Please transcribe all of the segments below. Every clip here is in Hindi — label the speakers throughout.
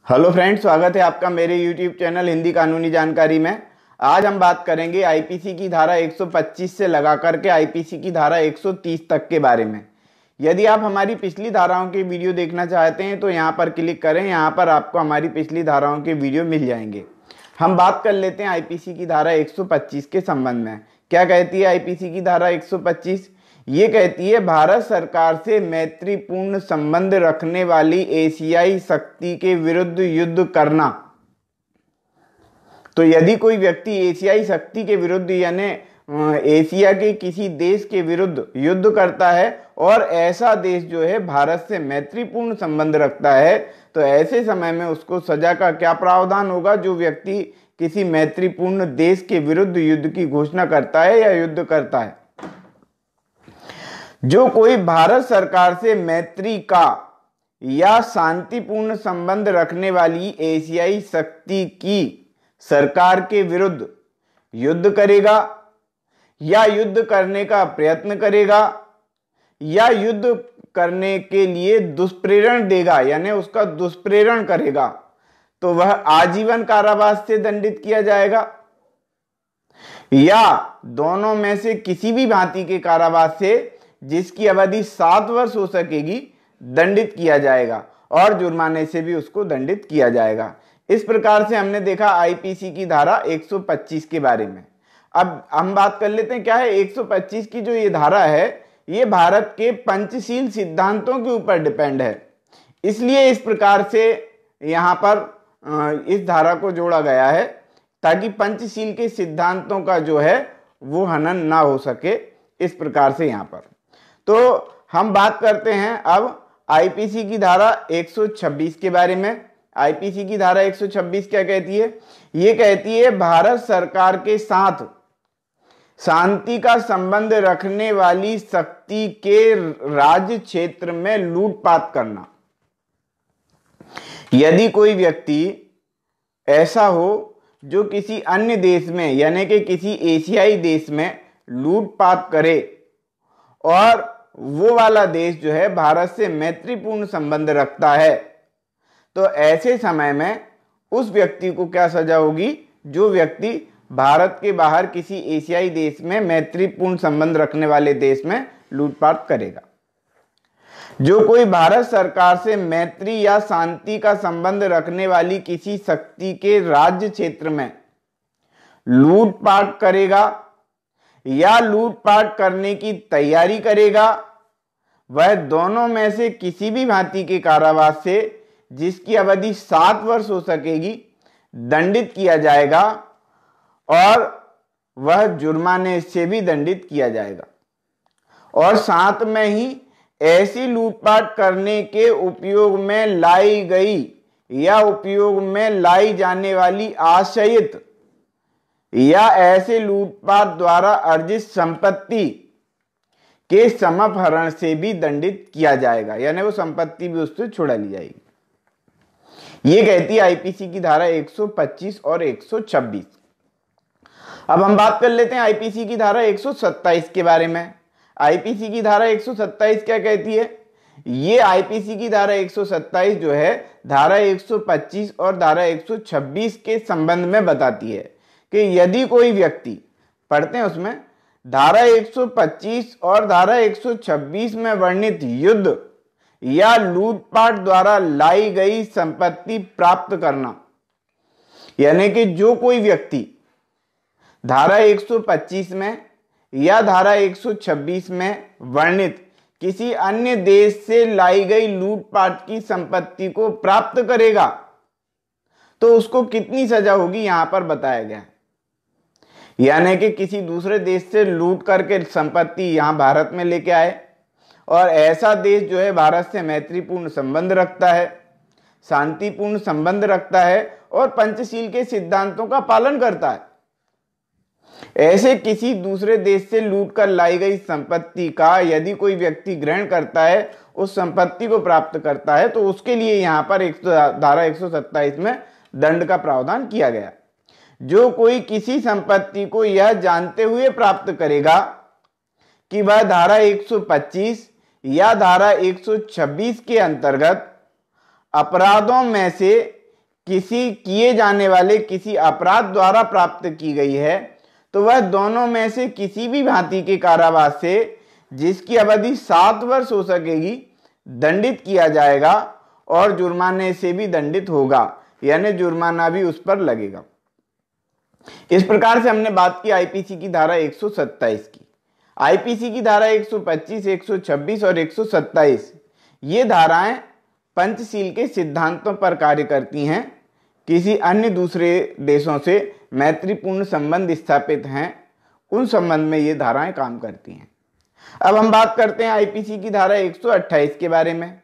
Speaker 1: हेलो फ्रेंड्स, स्वागत है आपका मेरे यूट्यूब चैनल हिंदी कानूनी जानकारी में। आज हम बात करेंगे आईपीसी की धारा 125 से लगा करके आईपीसी की धारा 130 तक के बारे में। यदि आप हमारी पिछली धाराओं के वीडियो देखना चाहते हैं तो यहाँ पर क्लिक करें। यहाँ पर आपको हमारी पिछली धाराओं के वीडियो मिल जाएंगे। हम बात कर लेते हैं आईपीसी की धारा 125 के संबंध में। क्या कहती है आईपीसी की धारा 125? ये कहती है भारत सरकार से मैत्रीपूर्ण संबंध रखने वाली एशियाई शक्ति के विरुद्ध युद्ध करना। तो यदि कोई व्यक्ति एशियाई शक्ति के विरुद्ध यानी एशिया के किसी देश के विरुद्ध युद्ध करता है और ऐसा देश जो है भारत से मैत्रीपूर्ण संबंध रखता है, तो ऐसे समय में उसको सजा का क्या प्रावधान होगा? जो व्यक्ति किसी मैत्रीपूर्ण देश के विरुद्ध युद्ध की घोषणा करता है या युद्ध करता है। जो कोई भारत सरकार से मैत्री का या शांतिपूर्ण संबंध रखने वाली एशियाई शक्ति की सरकार के विरुद्ध युद्ध करेगा या युद्ध करने का प्रयत्न करेगा या युद्ध करने के लिए दुष्प्रेरण देगा यानी उसका दुष्प्रेरण करेगा, तो वह आजीवन कारावास से दंडित किया जाएगा या दोनों में से किसी भी भांति के कारावास से जिसकी अवधि 7 वर्ष हो सकेगी दंडित किया जाएगा और जुर्माने से भी उसको दंडित किया जाएगा। इस प्रकार से हमने देखा आईपीसी की धारा 125 के बारे में। अब हम बात कर लेते हैं क्या है 125 की जो ये धारा है, ये भारत के पंचशील सिद्धांतों के ऊपर डिपेंड है। इसलिए इस प्रकार से यहाँ पर इस धारा को जोड़ा गया है ताकि पंचशील के सिद्धांतों का जो है वो हनन ना हो सके। इस प्रकार से यहाँ पर तो हम बात करते हैं अब आईपीसी की धारा 126 के बारे में। आईपीसी की धारा 126 क्या कहती है? ये कहती है भारत सरकार के साथ शांति का संबंध रखने वाली शक्ति के राज्य क्षेत्र में लूटपाट करना। यदि कोई व्यक्ति ऐसा हो जो किसी अन्य देश में यानी कि किसी एशियाई देश में लूटपाट करे और वो वाला देश जो है भारत से मैत्रीपूर्ण संबंध रखता है, तो ऐसे समय में उस व्यक्ति को क्या सजा होगी? जो व्यक्ति भारत के बाहर किसी एशियाई देश में मैत्रीपूर्ण संबंध रखने वाले देश में लूटपाट करेगा। जो कोई भारत सरकार से मैत्री या शांति का संबंध रखने वाली किसी शक्ति के राज्य क्षेत्र में लूटपाट करेगा या लूटपाट करने की तैयारी करेगा, वह दोनों में से किसी भी भांति के कारावास से जिसकी अवधि 7 वर्ष हो सकेगी दंडित किया जाएगा और वह जुर्माने से भी दंडित किया जाएगा। और साथ में ही ऐसी लूटपाट करने के उपयोग में लाई गई या उपयोग में लाई जाने वाली आशयित या ऐसे लूटपाट द्वारा अर्जित संपत्ति के समपहरण से भी दंडित किया जाएगा, यानी वो संपत्ति भी उससे छुड़ा ली जाएगी। ये कहती है आईपीसी की धारा 125 और 126। अब हम बात कर लेते हैं आईपीसी की धारा 127 के बारे में। आईपीसी की धारा 127 क्या कहती है? ये आईपीसी की धारा 127 जो है धारा 125 और धारा 126 के संबंध में बताती है कि यदि कोई व्यक्ति, पढ़ते हैं उसमें, धारा 125 और धारा 126 में वर्णित युद्ध या लूटपाट द्वारा लाई गई संपत्ति प्राप्त करना, यानी कि जो कोई व्यक्ति धारा 125 में या धारा 126 में वर्णित किसी अन्य देश से लाई गई लूटपाट की संपत्ति को प्राप्त करेगा, तो उसको कितनी सजा होगी यहां पर बताया गया है। यानी कि किसी दूसरे देश से लूट करके संपत्ति यहां भारत में लेके आए और ऐसा देश जो है भारत से मैत्रीपूर्ण संबंध रखता है, शांतिपूर्ण संबंध रखता है और पंचशील के सिद्धांतों का पालन करता है। ऐसे किसी दूसरे देश से लूट कर लाई गई संपत्ति का यदि कोई व्यक्ति ग्रहण करता है, उस संपत्ति को प्राप्त करता है, तो उसके लिए यहां पर धारा 127 में दंड का प्रावधान किया गया। जो कोई किसी संपत्ति को यह जानते हुए प्राप्त करेगा कि वह धारा 125 या धारा 126 के अंतर्गत अपराधों में से किसी किए जाने वाले किसी अपराध द्वारा प्राप्त की गई है तो वह दोनों में से किसी भी भांति के कारावास से जिसकी अवधि 7 वर्ष हो सकेगी दंडित किया जाएगा और जुर्माने से भी दंडित होगा, यानी जुर्माना भी उस पर लगेगा। इस प्रकार से हमने बात की आईपीसी की धारा 127 की। आईपीसी की धारा 125, 126 और 127 ये धाराएं पंचशील के सिद्धांतों पर कार्य करती हैं। किसी अन्य दूसरे देशों से मैत्रीपूर्ण संबंध स्थापित हैं उन संबंध में ये धाराएं काम करती हैं। अब हम बात करते हैं आईपीसी की धारा 128 के बारे में।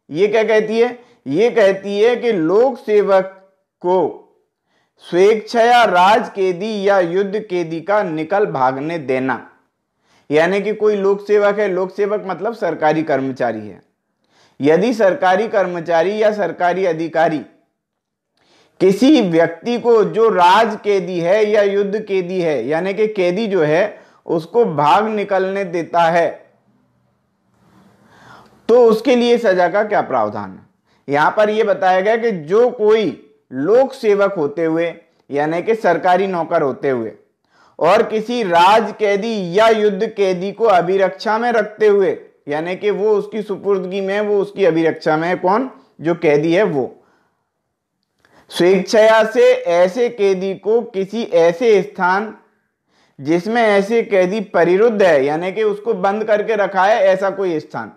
Speaker 1: ये क्या कहती है? ये कहती है कि लोक सेवक को स्वेच्छया राज कैदी या युद्ध कैदी का निकल भागने देना। यानी कि कोई लोक सेवक है, लोक सेवक मतलब सरकारी कर्मचारी है। यदि सरकारी कर्मचारी या सरकारी अधिकारी किसी व्यक्ति को जो राज कैदी है या युद्ध कैदी है, यानी कि कैदी जो है उसको भाग निकलने देता है तो उसके लिए सजा का क्या प्रावधान है। यहां पर यह बताया गया कि जो कोई लोक सेवक होते हुए यानी कि सरकारी नौकर होते हुए और किसी राज कैदी या युद्ध कैदी को अभिरक्षा में रखते हुए, यानी कि वो उसकी सुपुर्दगी में, वो उसकी अभिरक्षा में है, कौन? जो कैदी है वो स्वेच्छया से ऐसे कैदी को किसी ऐसे स्थान जिसमें ऐसे कैदी परिरुद्ध है, यानी कि उसको बंद करके रखा है, ऐसा कोई स्थान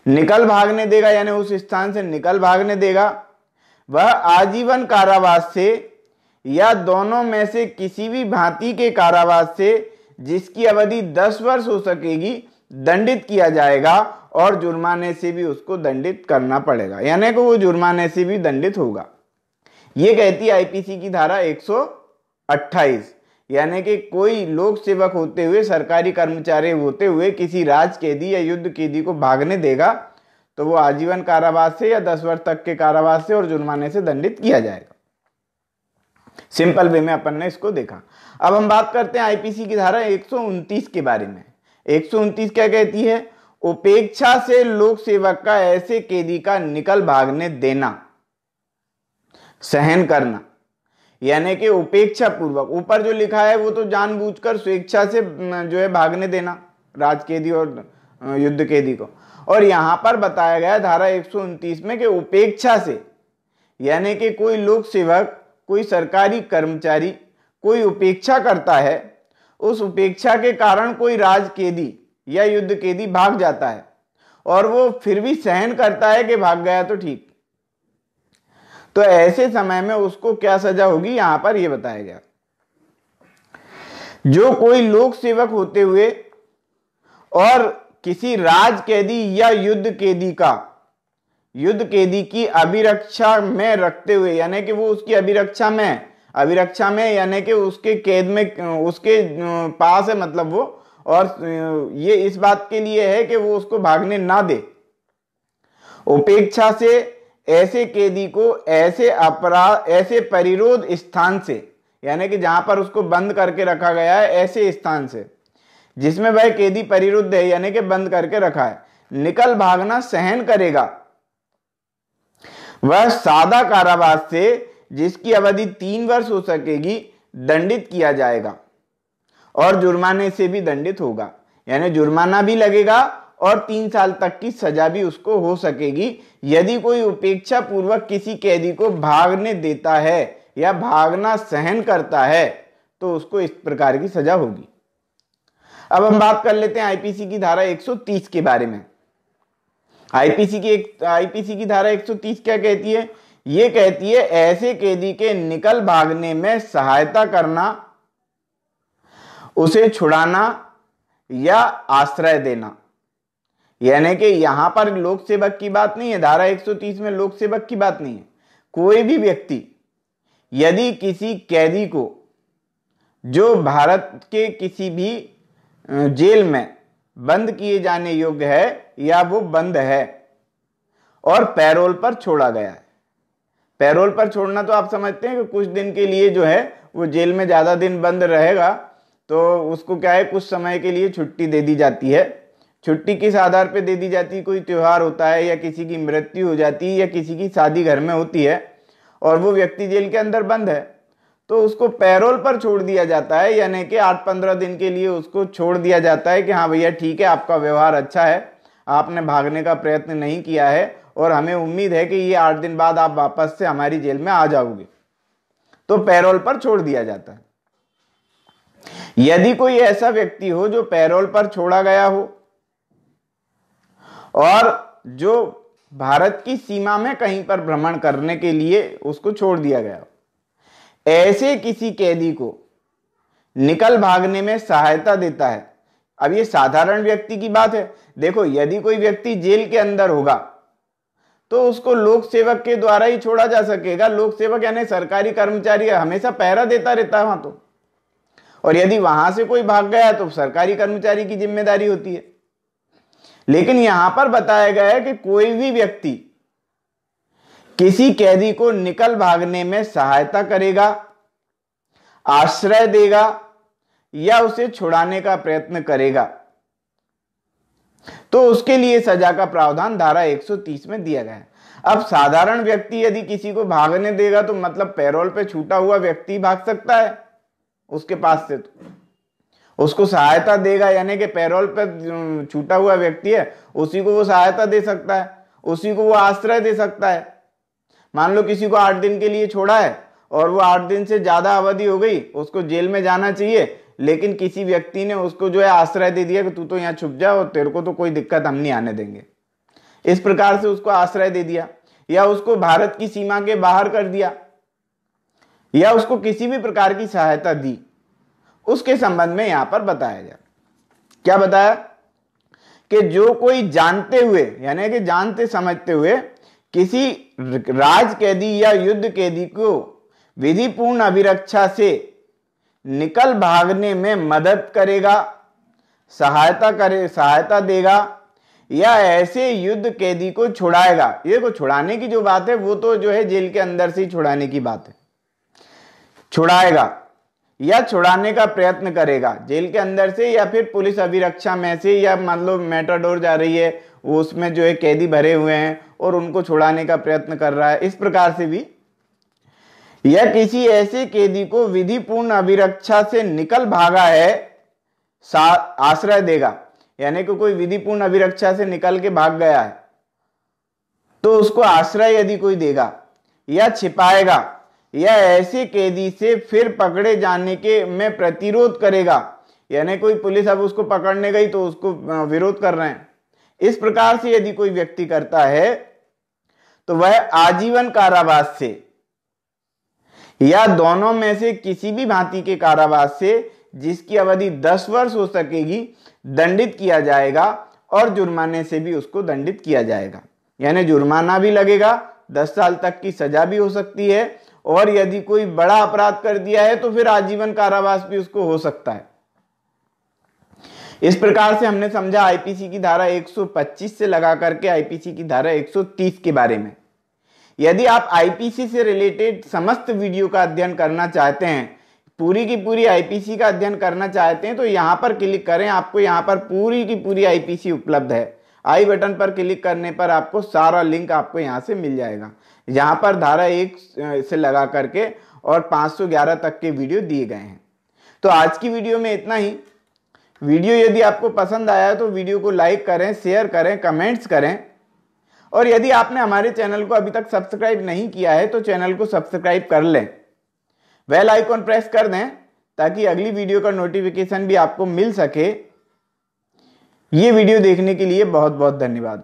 Speaker 1: निकल भागने देगा, यानी उस स्थान से निकल भागने देगा। वह आजीवन कारावास से या दोनों में से किसी भी भांति के कारावास से जिसकी अवधि 10 वर्ष हो सकेगी दंडित किया जाएगा और जुर्माने से भी उसको दंडित करना पड़ेगा, यानी कि वो जुर्माने से भी दंडित होगा। ये कहती है आईपीसी की धारा 128, यानी कि कोई लोक सेवक होते हुए, सरकारी कर्मचारी होते हुए किसी राज कैदी या युद्ध कैदी को भागने देगा तो वो आजीवन कारावास से या 10 वर्ष तक के कारावास से और जुर्माने से दंडित किया जाएगा। सिंपल वे में अपन ने इसको देखा। अब हम बात करते हैं आईपीसी की धारा 129 के बारे में। 129 क्या कहती है? उपेक्षा से लोक सेवक का ऐसे कैदी का निकल भागने देना, सहन करना, यानी कि उपेक्षा पूर्वक। ऊपर जो लिखा है वो तो जानबूझकर स्वेच्छा से जो है भागने देना राज कैदी और युद्ध कैदी को, और यहां पर बताया गया धारा 129 में कि उपेक्षा से, यानी कि कोई लोक सेवक, कोई सरकारी कर्मचारी कोई उपेक्षा करता है, उस उपेक्षा के कारण कोई राज कैदी या युद्ध कैदी भाग जाता है और वो फिर भी सहन करता है कि भाग गया तो ठीक, तो ऐसे समय में उसको क्या सजा होगी यहां पर यह बताया गया। जो कोई लोक सेवक होते हुए और किसी राज कैदी या युद्ध कैदी की अभिरक्षा में रखते हुए, यानी कि वो उसकी अभिरक्षा में यानी कि उसके कैद में, उसके पास है मतलब वो, और ये इस बात के लिए है कि वो उसको भागने ना दे। उपेक्षा से ऐसे कैदी को ऐसे परिरोध स्थान से, यानी कि जहां पर उसको बंद करके रखा गया है, ऐसे स्थान से जिसमें वह कैदी परिरुद्ध है, यानी कि बंद करके रखा है, निकल भागना सहन करेगा। वह सादा कारावास से जिसकी अवधि 3 वर्ष हो सकेगी दंडित किया जाएगा और जुर्माने से भी दंडित होगा, यानी जुर्माना भी लगेगा और 3 साल तक की सजा भी उसको हो सकेगी यदि कोई उपेक्षा पूर्वक किसी कैदी को भागने देता है या भागना सहन करता है तो उसको इस प्रकार की सजा होगी। अब हम बात कर लेते हैं आईपीसी की धारा 130 के बारे में। आईपीसी की धारा 130 क्या कहती है? ये कहती है ऐसे कैदी के निकल भागने में सहायता करना, उसे छुड़ाना या आश्रय देना। यानी कि यहां पर लोक सेवक की बात नहीं है, धारा 130 में लोक सेवक की बात नहीं है। कोई भी व्यक्ति यदि किसी कैदी को जो भारत के किसी भी जेल में बंद किए जाने योग्य है या वो बंद है और पैरोल पर छोड़ा गया है, पैरोल पर छोड़ना तो आप समझते हैं कि कुछ दिन के लिए जो है वो जेल में ज्यादा दिन बंद रहेगा तो उसको क्या है, कुछ समय के लिए छुट्टी दे दी जाती है। छुट्टी किस आधार पे दे दी जाती है? कोई त्योहार होता है या किसी की मृत्यु हो जाती है या किसी की शादी घर में होती है और वो व्यक्ति जेल के अंदर बंद है, तो उसको पैरोल पर छोड़ दिया जाता है, यानी कि 8-15 दिन के लिए उसको छोड़ दिया जाता है कि हाँ भैया ठीक है, आपका व्यवहार अच्छा है, आपने भागने का प्रयत्न नहीं किया है और हमें उम्मीद है कि ये 8 दिन बाद आप वापस से हमारी जेल में आ जाओगे, तो पैरोल पर छोड़ दिया जाता है। यदि कोई ऐसा व्यक्ति हो जो पैरोल पर छोड़ा गया हो और जो भारत की सीमा में कहीं पर भ्रमण करने के लिए उसको छोड़ दिया गया हो, ऐसे किसी कैदी को निकल भागने में सहायता देता है। अब ये साधारण व्यक्ति की बात है। देखो, यदि कोई व्यक्ति जेल के अंदर होगा तो उसको लोक सेवक के द्वारा ही छोड़ा जा सकेगा। लोक सेवक यानी सरकारी कर्मचारी हमेशा पहरा देता रहता है वहां तो, और यदि वहां से कोई भाग गया तो सरकारी कर्मचारी की जिम्मेदारी होती है। लेकिन यहां पर बताया गया है कि कोई भी व्यक्ति किसी कैदी को निकल भागने में सहायता करेगा, आश्रय देगा या उसे छुड़ाने का प्रयत्न करेगा तो उसके लिए सजा का प्रावधान धारा 130 में दिया गया है। अब साधारण व्यक्ति यदि किसी को भागने देगा तो मतलब पैरोल पे छूटा हुआ व्यक्ति भाग सकता है उसके पास से, तो उसको सहायता देगा, यानी कि पैरोल पे छूटा हुआ व्यक्ति है उसी को वो सहायता दे सकता है, उसी को वो आश्रय दे सकता है। मान लो किसी को 8 दिन के लिए छोड़ा है और वो 8 दिन से ज्यादा अवधि हो गई, उसको जेल में जाना चाहिए, लेकिन किसी व्यक्ति ने उसको जो है आश्रय दे दिया कि तू तो यहाँ छुप जा और तेरे को तो कोई दिक्कत हम नहीं आने देंगे। इस प्रकार से उसको आश्रय दे दिया या उसको भारत की सीमा के बाहर कर दिया या उसको किसी भी प्रकार की सहायता दी, उसके संबंध में यहां पर बताया गया। क्या बताया कि जो कोई जानते हुए यानी कि जानते समझते हुए किसी राज कैदी या युद्ध कैदी को विधिपूर्ण अभिरक्षा से निकल भागने में मदद करेगा, सहायता देगा या ऐसे युद्ध कैदी को छुड़ाएगा। ये को छुड़ाने की जो बात है वो तो जो है जेल के अंदर से ही छुड़ाने की बात है। छुड़ाएगा या छुड़ाने का प्रयत्न करेगा जेल के अंदर से या फिर पुलिस अभिरक्षा में से, या मान लो मेटाडोर जा रही है वो उसमें जो है कैदी भरे हुए हैं और उनको छुड़ाने का प्रयत्न कर रहा है, इस प्रकार से भी, या किसी ऐसे कैदी को विधिपूर्ण अभिरक्षा से निकल भागा है आश्रय देगा, यानी कि कोई विधिपूर्ण अभिरक्षा से निकल के भाग गया है तो उसको आश्रय यदि कोई देगा या छिपाएगा या ऐसे कैदी से फिर पकड़े जाने के में प्रतिरोध करेगा, यानी कोई पुलिस अब उसको पकड़ने गई तो उसको विरोध कर रहे हैं, इस प्रकार से यदि कोई व्यक्ति करता है तो वह आजीवन कारावास से या दोनों में से किसी भी भांति के कारावास से जिसकी अवधि 10 वर्ष हो सकेगी दंडित किया जाएगा और जुर्माने से भी उसको दंडित किया जाएगा। यानी जुर्माना भी लगेगा, 10 साल तक की सजा भी हो सकती है और यदि कोई बड़ा अपराध कर दिया है तो फिर आजीवन कारावास भी उसको हो सकता है। इस प्रकार से हमने समझा आईपीसी की धारा 125 से लगा करके आईपीसी की धारा 130 के बारे में। यदि आप आईपीसी से रिलेटेड समस्त वीडियो का अध्ययन करना चाहते हैं, पूरी की पूरी आईपीसी का अध्ययन करना चाहते हैं तो यहां पर क्लिक करें, आपको यहां पर पूरी की पूरी आईपीसी उपलब्ध है। आई बटन पर क्लिक करने पर आपको सारा लिंक आपको यहां से मिल जाएगा। यहां पर धारा 1 से लगा करके और 511 तक के वीडियो दिए गए हैं। तो आज की वीडियो में इतना ही। वीडियो यदि आपको पसंद आया तो वीडियो को लाइक करें, शेयर करें, कमेंट्स करें और यदि आपने हमारे चैनल को अभी तक सब्सक्राइब नहीं किया है तो चैनल को सब्सक्राइब कर लें, बेल आइकॉन प्रेस कर दें ताकि अगली वीडियो का नोटिफिकेशन भी आपको मिल सके। ये वीडियो देखने के लिए बहुत बहुत धन्यवाद।